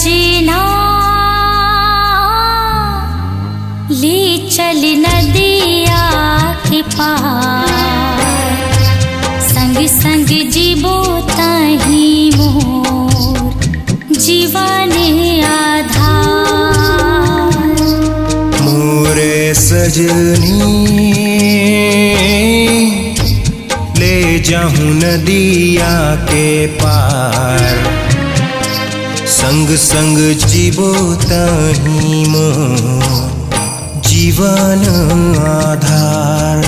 सजना ले चल नदिया के पार, संग संग जीवो ताही मोर जीवन आधार। मोरे सजनी ले जाऊं नदिया के पार, संग संग जीवो ताही मोर जीवन आधार।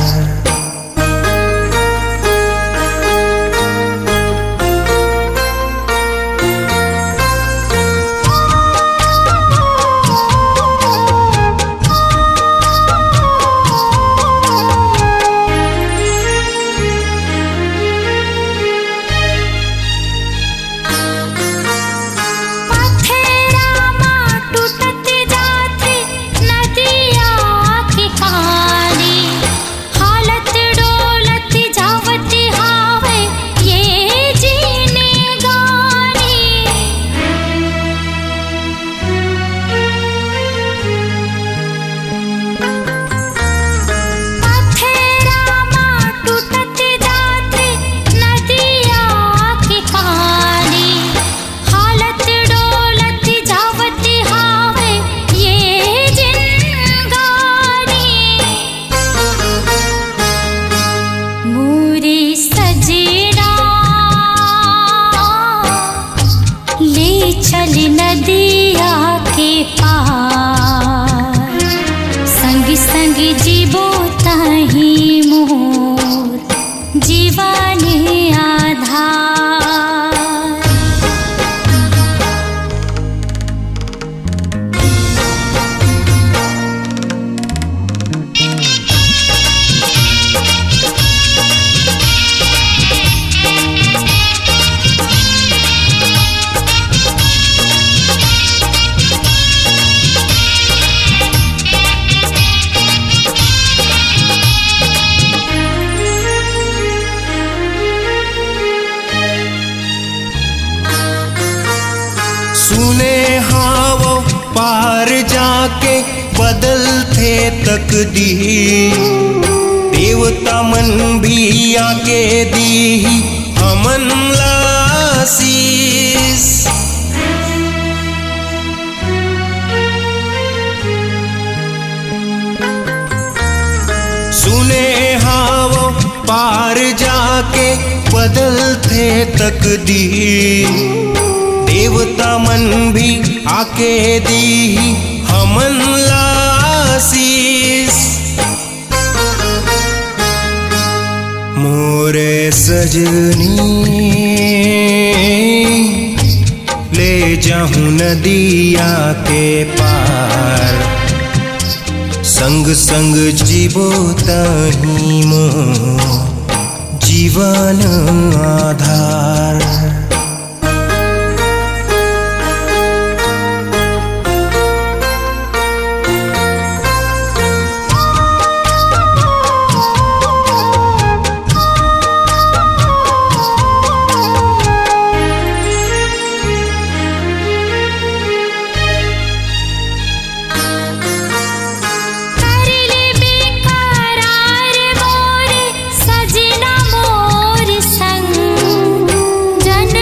चल नदिया के पार, संग संग जीवो ताही मोर जीवन आधार। सुने हावो पार जाके बदलते तकदीर, देवता मन भी आके दी हमन लासीस। सुने हावो पार जाके बदलते तकदीर, देवता मन भी आके दी हमन लासीस। मोरे सजनी ले जाऊं नदिया के पार, संग संग जीवो ताही मोर जीवन आधार। जन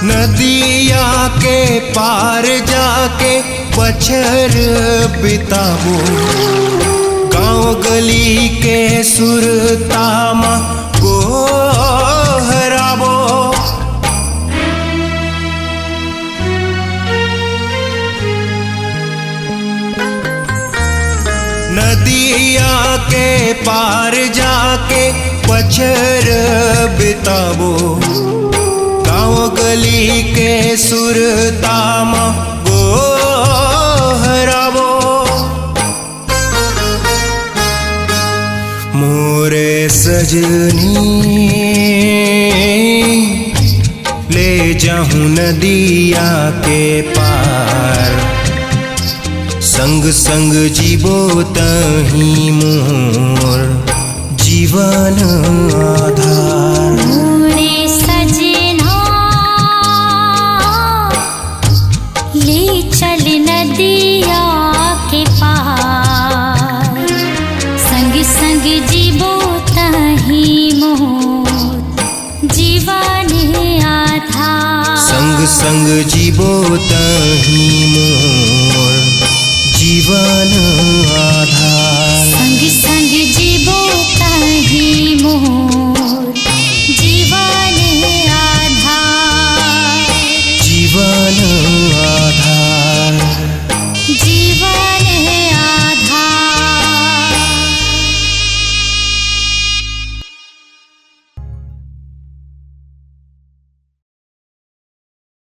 नदिया के पार जाके पछर बिताबो, गाँव गली के सुरतामा गोहराबो। नदिया के पार जाके पछर बिताबो, गाँव गली के सुरतामा गोहराबो। मोरे सजनी ले जाऊं नदिया के पार, संग संग जीवो तही मोर जीवन आधार। मोरे सजना ले चल नदिया के पार, संग संग जीवो तही मोर जीवन आधार। संग संग जीवो तही मोर जीवन आधार। संग संग जीवो तही मोर जीवन